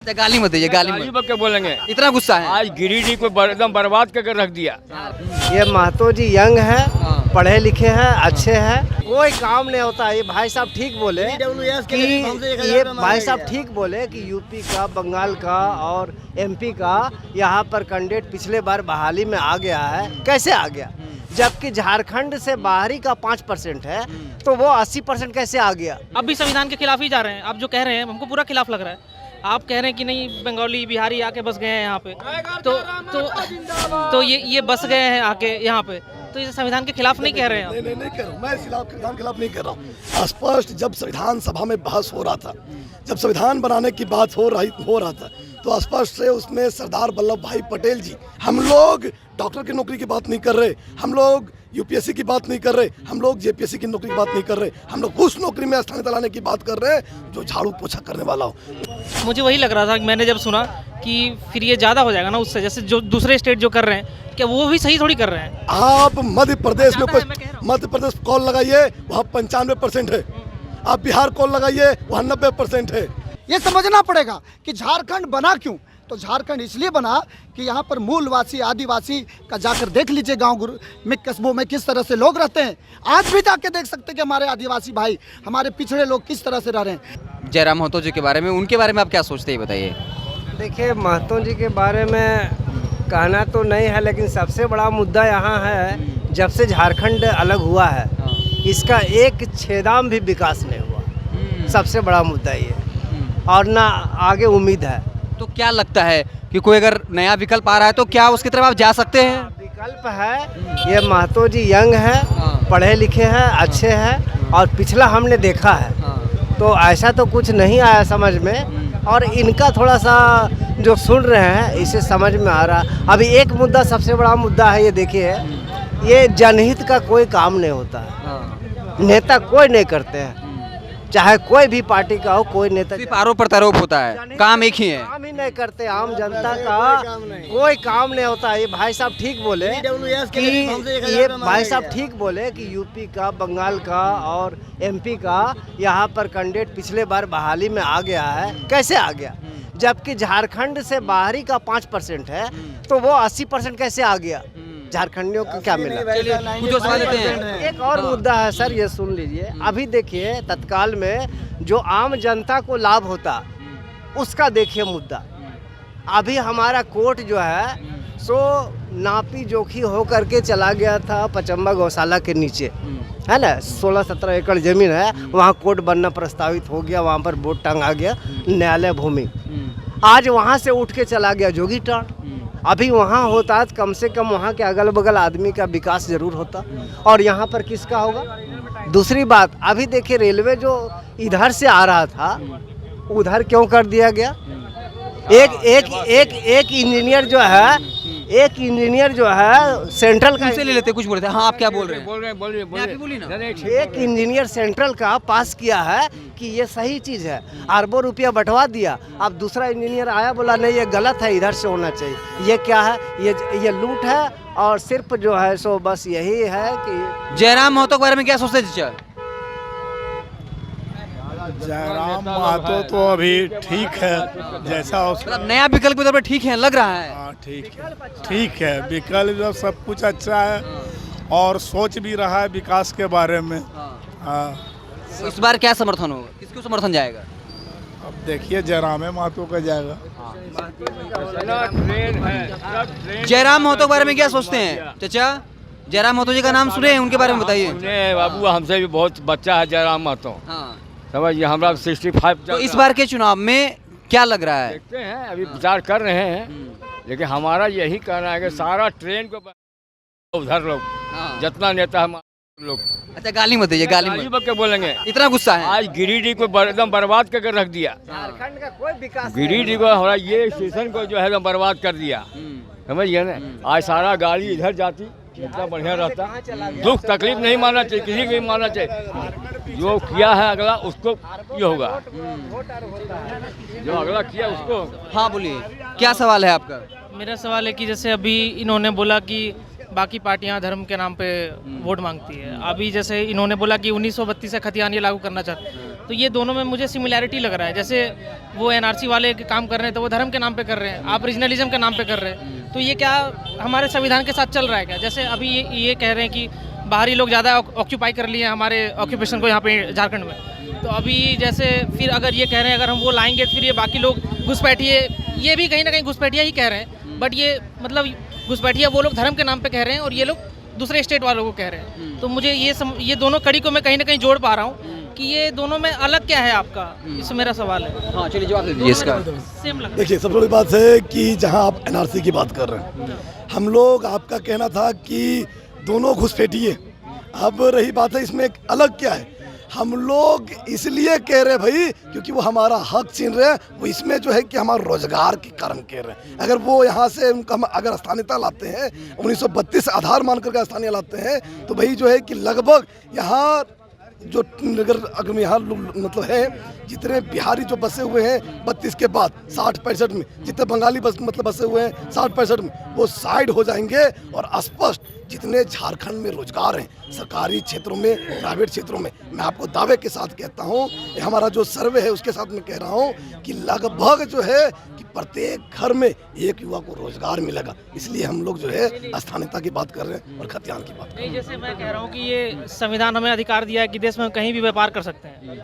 अच्छा गाली मत दीजिए, गाली मत। क्या बोलेंगे, इतना गुस्सा है? आज गिरिडीह को एकदम बर्बाद करके रख दिया। ये महतो जी यंग है, पढ़े लिखे हैं, अच्छे हैं, कोई काम नहीं होता। ये भाई साहब ठीक बोले कि ये भाई साहब ठीक बोले कि यूपी का, बंगाल का और एमपी का यहाँ पर कैंडिडेट पिछले बार बहाली में आ गया है। कैसे आ गया? जबकि झारखंड से बाहरी का 5% है, तो वो 80% कैसे आ गया? अब भी संविधान के खिलाफ ही जा रहे हैं। आप जो कह रहे हैं हमको पूरा खिलाफ लग रहा है। आप कह रहे हैं कि नहीं बंगाली बिहारी आके बस गए हैं यहाँ पे, तो ये बस गए हैं आके यहाँ पे, तो ये संविधान के खिलाफ नहीं कह रहे हैं। नहीं कह रहा हूँ मैं, संविधान के खिलाफ नहीं कह रहा हूँ। स्पष्ट जब संविधान सभा में बहस हो रहा था, जब संविधान बनाने की बात हो रहा था, तो स्पष्ट से उसमें सरदार वल्लभ भाई पटेल जी, हम लोग डॉक्टर की नौकरी की बात नहीं कर रहे, हम लोग यूपीएससी की बात नहीं कर रहे, हम लोग जेपीएससी की नौकरी की बात नहीं कर रहे, हम लोग उस नौकरी में स्थानीयता लाने की बात कर रहे हैं जो झाड़ू पोछा करने वाला हो। मुझे वही लग रहा था कि मैंने जब सुना कि फिर ये ज़्यादा हो जाएगा ना उससे, जैसे जो दूसरे स्टेट जो कर रहे हैं, क्या वो भी सही थोड़ी कर रहे हैं? आप मध्य प्रदेश में मध्य प्रदेश कॉल लगाइए, वहाँ 95% है। आप बिहार कॉल लगाइए, वहाँ 90% है। ये समझना पड़ेगा कि झारखंड बना क्यों। तो झारखंड इसलिए बना कि यहाँ पर मूलवासी आदिवासी का जाकर देख लीजिए गांव में, कस्बों में किस तरह से लोग रहते हैं। आज भी जाके देख सकते हैं कि हमारे आदिवासी भाई, हमारे पिछड़े लोग किस तरह से रह रहे हैं। जयराम महतो जी के बारे में, उनके बारे में आप क्या सोचते हैं, बताइए। देखिए, महतो जी के बारे में कहना तो नहीं है, लेकिन सबसे बड़ा मुद्दा यहाँ है, जब से झारखंड अलग हुआ है, इसका एक छेदाम भी विकास नहीं हुआ। सबसे बड़ा मुद्दा ये, और ना आगे उम्मीद है। तो क्या लगता है कि कोई अगर नया विकल्प आ रहा है तो क्या उसकी तरफ आप जा सकते हैं? विकल्प है, ये महतो जी यंग है, पढ़े लिखे हैं, अच्छे हैं, और पिछला हमने देखा है, तो ऐसा तो कुछ नहीं आया समझ में, और इनका थोड़ा सा जो सुन रहे हैं इसे समझ में आ रहा। अभी एक मुद्दा सबसे बड़ा मुद्दा है, ये देखिए, ये जनहित का कोई काम नहीं होता है, नेता कोई नहीं करते हैं, चाहे कोई भी पार्टी का हो, कोई नेता सिर्फ आरोप प्रत्यारोप होता है, काम एक ही है। काम ही नहीं करते, आम जनता का कोई काम नहीं होता। ये भाई साहब ठीक बोले कि ये भाई साहब ठीक बोले कि यूपी का, बंगाल का और एमपी का यहाँ पर कैंडिडेट पिछले बार बहाली में आ गया है। कैसे आ गया? जबकि झारखंड से बाहरी का 5% है, तो वो 80% कैसे आ गया? झारखंडियों को क्या मिला? कुछ और सवाल लेते हैं। एक और मुद्दा है सर, ये सुन लीजिए। अभी देखिए, तत्काल में जो आम जनता को लाभ होता, उसका देखिए मुद्दा। अभी हमारा कोर्ट जो है सो नापी जोखी हो करके चला गया था पचम्बा गौशाला के नीचे, है ना, 16-17 एकड़ जमीन है, वहाँ कोर्ट बनना प्रस्तावित हो गया, वहाँ पर बोर्ड टांगा गया, न्यायालय भूमि। आज वहाँ से उठ के चला गया जोगीटाड़। अभी वहाँ होता तो कम से कम वहाँ के अगल बगल आदमी का विकास जरूर होता, और यहाँ पर किसका होगा? दूसरी बात, अभी देखिए रेलवे जो इधर से आ रहा था, उधर क्यों कर दिया गया? एक इंजीनियर जो है सेंट्रल का ले लेते, कुछ बोल रहे थे। हाँ, आप क्या बोल रहे हैं? बोलिए ना। एक इंजीनियर सेंट्रल का पास किया है कि ये सही चीज़ है, अरबों रुपया बंटवा दिया। अब दूसरा इंजीनियर आया, बोला नहीं ये गलत है, इधर से होना चाहिए। ये क्या है? ये लूट है, और सिर्फ जो है सो बस यही है कि जयराम महतो के बारे में क्या सोचते हैं? जयराम महतो तो अभी ठीक है, जैसा मतलब नया विकल्प के तौर पर ठीक है, लग रहा है। हाँ ठीक है, विकल्प सब कुछ अच्छा है, और सोच भी रहा है विकास के बारे में। हाँ। इस बार क्या समर्थन होगा, किसको समर्थन जाएगा? अब देखिए, जयराम महतो का जाएगा। जयराम महतो के बारे में क्या सोचते हैं चाचा? जयराम महतो जी का नाम सुने हैं, उनके बारे में बताइए। बाबू, हमसे भी बहुत बच्चा है जयराम महतो, समझिए, हमारा 65। तो इस बार के चुनाव में क्या लग रहा है? देखते हैं, अभी विचार कर रहे हैं, लेकिन हमारा यही कहना है कि सारा ट्रेन को उधर लोग, जितना नेता हमारे लोग। अच्छा गाली मत दीजिए, गाली मत। क्या बोलेंगे, इतना गुस्सा है? आज गिरिडीह को एकदम बर्बाद करके रख दिया। झारखंड का कोई विकास, गिरिडीह को, हमारा ये स्टेशन को जो है एकदम बर्बाद कर दिया, समझिए ना। आज सारा गाड़ी इधर जाती, कितना बढ़िया रहता। दुख तकलीफ नहीं मानना चाहिए, किसी को नहीं मानना चाहिए। जो किया है अगला, उसको ये होगा, जो अगला किया उसको। हाँ बोलिए, क्या सवाल है आपका? मेरा सवाल है कि जैसे अभी इन्होंने बोला कि बाकी पार्टियां धर्म के नाम पे वोट मांगती है। अभी जैसे इन्होंने बोला कि 1932 से खतियानी लागू करना चाहते हैं, तो ये दोनों में मुझे सिमिलैरिटी लग रहा है। जैसे वो एनआरसी वाले के काम कर रहे हैं तो वो धर्म के नाम पे कर रहे हैं, आप रीजनलिज्म के नाम पे कर रहे हैं। तो ये क्या हमारे संविधान के साथ चल रहा है क्या? जैसे अभी ये कह रहे हैं कि बाहरी लोग ज़्यादा ऑक्यूपाई कर लिए हैं हमारे ऑक्यूपेशन को यहाँ पे झारखंड में। तो अभी जैसे फिर अगर ये कह रहे हैं अगर हम वो लाएंगे तो फिर ये बाकी लोग घुसपैठिए, ये भी कहीं ना कहीं घुसपैठिया ही कह रहे हैं। बट ये मतलब घुसपैठिया वो लोग धर्म के नाम पे कह रहे हैं और ये लोग दूसरे स्टेट वालों को कह रहे हैं। तो मुझे ये दोनों कड़ी को मैं कहीं ना कहीं जोड़ पा रहा हूँ कि ये दोनों में अलग क्या है आपका, इसमें मेरा सवाल है। हाँ चलिए जवाब दीजिए इसका। सेम लग देखिए सबसे बड़ी बात है कि जहां आप एनआरसी की बात कर रहे हैं, हम लोग आपका कहना था कि दोनों घुसपैठिए। अब रही बात है इसमें एक अलग क्या है, हम लोग इसलिए कह रहे हैं भाई क्योंकि वो हमारा हक छीन रहे हैं। वो इसमें जो है कि हमारा रोजगार के कारण कह रहे हैं। अगर वो यहाँ से उनका हम अगर स्थानीयता लाते हैं 1932 आधार मान करके स्थानीय लाते हैं तो भाई जो है कि लगभग यहाँ जो अगर यहाँ मतलब है जितने बिहारी जो बसे हुए हैं 32 के बाद 60-65 में, जितने बंगाली मतलब बसे हुए हैं 60-65 में, वो साइड हो जाएंगे। और स्पष्ट जितने झारखंड में रोजगार हैं सरकारी क्षेत्रों में, प्राइवेट क्षेत्रों में, मैं आपको दावे के साथ कहता हूँ, हमारा जो सर्वे है उसके साथ मैं कह रहा हूँ कि लगभग जो है कि प्रत्येक घर में एक युवा को रोजगार मिलेगा। इसलिए हम लोग जो है स्थानीयता की बात कर रहे हैं और खतियान की बात कर रहे हैं। जैसे मैं कह रहा हूँ कि ये संविधान हमें अधिकार दिया है कि देश में कहीं भी व्यापार कर सकते हैं,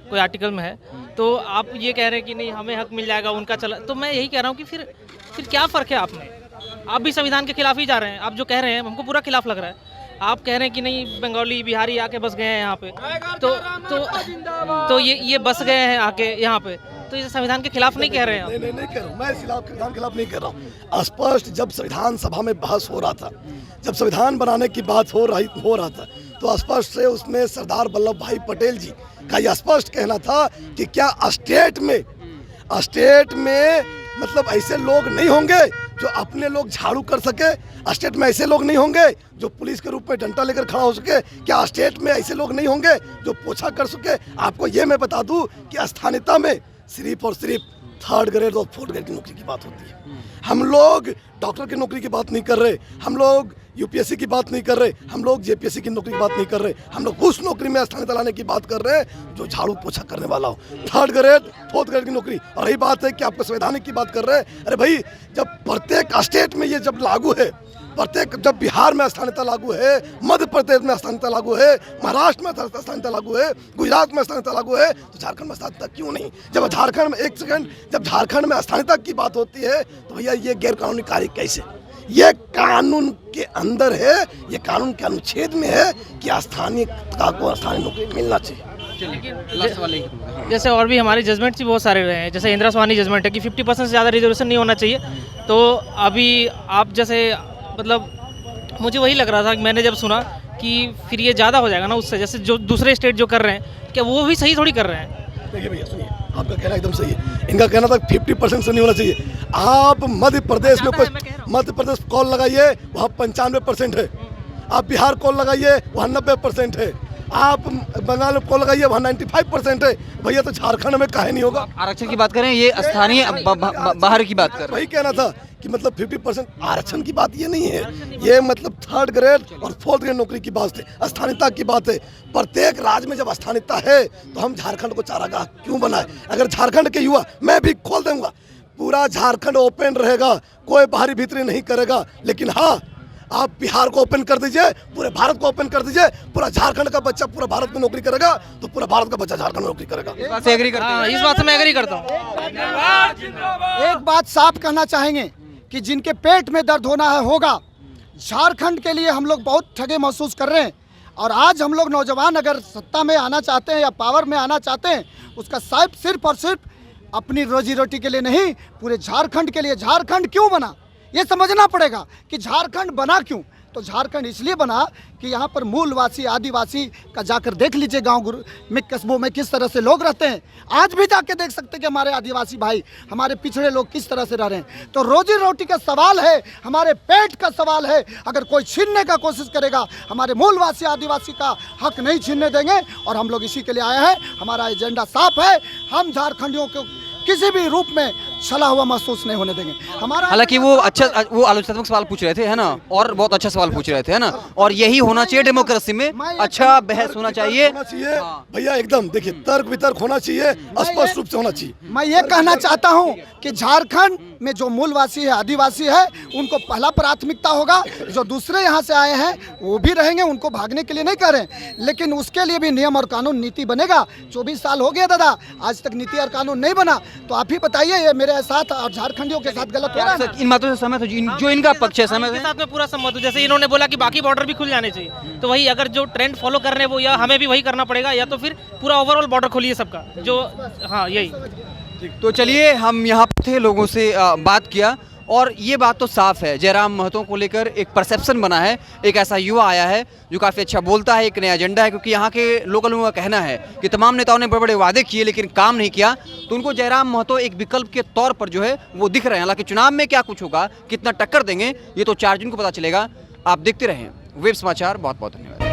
कोई आर्टिकल में है। तो आप ये कह रहे हैं कि नहीं हमें हक मिल जाएगा उनका चला, तो मैं यही कह रहा हूँ कि फिर क्या फ़र्क है आप में? आप भी संविधान के खिलाफ ही जा रहे हैं। आप जो कह रहे हैं हमको पूरा खिलाफ लग रहा है। आप कह रहे हैं कि नहीं बंगाली बिहारी आके बस गए हैं यहाँ पे, तो ये बस गए हैं आके यहाँ पे, तो ये संविधान के खिलाफ नहीं कह रहे हैं आप? नहीं कह रहा हूँ मैं, संविधान के खिलाफ नहीं कह रहा हूँ। स्पष्ट जब संविधान सभा में बहस हो रहा था, जब संविधान बनाने की बात हो रहा था, तो स्पष्ट से उसमें सरदार वल्लभ भाई पटेल जी का यह स्पष्ट कहना था कि क्या स्टेट में मतलब ऐसे लोग नहीं होंगे जो अपने लोग झाड़ू कर सके, स्टेट में ऐसे लोग नहीं होंगे जो पुलिस के रूप में डंडा लेकर खड़ा हो सके, क्या स्टेट में ऐसे लोग नहीं होंगे जो पोछा कर सके। आपको ये मैं बता दूं कि स्थानीयता में सिर्फ और सिर्फ 3rd ग्रेड और 4th ग्रेड की नौकरी की बात होती है। हम लोग डॉक्टर की नौकरी की बात नहीं कर रहे, हम लोग यूपीएससी की बात नहीं कर रहे, हम लोग जेपीएससी की नौकरी की बात नहीं कर रहे, हम लोग उस नौकरी में स्थानीयता लाने की बात कर रहे हैं जो झाड़ू पोछा करने वाला हो। 3rd ग्रेड 4th ग्रेड की नौकरी। और यही बात है कि आपको संवैधानिक की बात कर रहे हैं। अरे भाई जब प्रत्येक स्टेट में ये जब लागू है, जब बिहार में स्थानीयता लागू है, मध्य प्रदेश में स्थानीयता लागू है, महाराष्ट्र में स्थानीयता लागू है, गुजरात में स्थानीयता लागू है, तो झारखंड में स्थानीयता क्यों नहीं? जब झारखंड में जब झारखंड में स्थानीयता की बात होती है तो भैया ये गैर कानूनी कार्य कैसे? ये कानून के अंदर है, ये कानून के अनुच्छेद में है कि स्थानीयता को स्थानीय नौकरी मिलना चाहिए। जैसे और भी हमारे जजमेंट भी बहुत सारे रहे हैं, जैसे इंदिरा स्वानी जजमेंट है कि 50% से ज़्यादा रिजर्वेशन नहीं होना चाहिए। तो अभी आप जैसे मतलब मुझे वही लग रहा था कि मैंने जब सुना कि फिर ये ज़्यादा हो जाएगा ना उससे, जैसे जो दूसरे स्टेट जो कर रहे हैं क्या वो भी सही थोड़ी कर रहे हैं? देखिए भैया सुनिए, आपका कहना एकदम सही है। इनका कहना था 50% से नहीं होना चाहिए। आप मध्य प्रदेश में मध्य प्रदेश कॉल लगाइए वहाँ 95% है, आप बिहार कॉल लगाइए वहाँ 90% है, आप बंगाल में कॉल लगाइए वहाँ 95% है। भैया तो झारखंड में काहे नहीं होगा? आरक्षण की बात करें, ये स्थानीय बाहर की बात कर रहे वही कहना था कि मतलब 50% आरक्षण की बात ये नहीं है, ये मतलब 3rd ग्रेड और 4th ग्रेड नौकरी की बात है, स्थानीयता की बात है। प्रत्येक राज्य में जब स्थानीयता है तो हम झारखंड को चारागाह क्यों बनाए? अगर झारखंड के युवा, मैं भी खोल दूंगा, पूरा झारखंड ओपन रहेगा, कोई बाहरी भीतरी नहीं करेगा। लेकिन हाँ, आप बिहार को ओपन कर दीजिए, पूरे भारत को ओपन कर दीजिए, पूरा झारखंड का बच्चा पूरा भारत में नौकरी करेगा तो पूरा भारत का बच्चा झारखंड में नौकरी करेगा। इस बात से एग्री करते हैं? इस बात से मैं एग्री करता हूँ। एक बात साफ कहना चाहेंगे कि जिनके पेट में दर्द होना है होगा। झारखंड के लिए हम लोग बहुत ठगे महसूस कर रहे हैं। और आज हम लोग नौजवान अगर सत्ता में आना चाहते हैं या पावर में आना चाहते हैं, उसका सिर्फ और सिर्फ अपनी रोजी रोटी के लिए नहीं, पूरे झारखंड के लिए। झारखंड क्यों बना ये समझना पड़ेगा कि झारखंड बना क्यों। तो झारखंड इसलिए बना कि यहाँ पर मूलवासी आदिवासी का जाकर देख लीजिए गांव में कस्बों में किस तरह से लोग रहते हैं। आज भी जाके देख सकते हैं कि हमारे आदिवासी भाई, हमारे पिछड़े लोग किस तरह से रह रहे हैं। तो रोजी रोटी का सवाल है, हमारे पेट का सवाल है। अगर कोई छीनने का कोशिश करेगा, हमारे मूलवासी आदिवासी का हक नहीं छीनने देंगे। और हम लोग इसी के लिए आए हैं, हमारा एजेंडा साफ है। हम झारखंडियों को किसी भी रूप में छला हुआ महसूस नहीं होने देंगे। हमारा हालांकि वो आलोचनात्मक सवाल पूछ रहे थे, है ना, और बहुत अच्छा सवाल पूछ रहे थे, है ना, और यही होना चाहिए डेमोक्रेसी में, अच्छा बहस होना चाहिए। भैया एकदम देखिए, तर्क वितर्क होना चाहिए, स्पष्ट रूप से होना चाहिए। मैं ये कहना चाहता हूँ कि झारखंड में जो मूलवासी है, आदिवासी है, उनको पहला प्राथमिकता होगा। जो दूसरे यहाँ से आए हैं वो भी रहेंगे, उनको भागने के लिए नहीं कह रहे हैं, लेकिन उसके लिए भी नियम और कानून, नीति बनेगा। 24 साल हो गया दादा, आज तक नीति और कानून नहीं बना, तो आप ही बताइए ये मेरे साथ और झारखंडियों के साथ गलत हो रहा है। इन बातों से सहमत हो जो इनका पक्ष है, सहमत के है? साथ में पूरा सहमत हूं। जैसे इन्होंने बोला कि बाकी बॉर्डर भी खुल जाने चाहिए, तो वही अगर जो ट्रेंड फॉलो कर रहे हैं वो, या हमें भी वही करना पड़ेगा, या तो फिर पूरा ओवरऑल बॉर्डर खोलिए सबका, जो हाँ यही। तो चलिए, हम यहाँ थे, लोगों से बात किया, और ये बात तो साफ है, जयराम महतो को लेकर एक परसेप्शन बना है, एक ऐसा युवा आया है जो काफ़ी अच्छा बोलता है, एक नया एजेंडा है, क्योंकि यहाँ के लोकल लोगों का कहना है कि तमाम नेताओं ने बड़े बड़े वादे किए लेकिन काम नहीं किया, तो उनको जयराम महतो एक विकल्प के तौर पर जो है वो दिख रहे हैं। हालांकि चुनाव में क्या कुछ होगा, कितना टक्कर देंगे, ये तो 4 जून को पता चलेगा। आप देखते रहें वेब समाचार। बहुत बहुत धन्यवाद।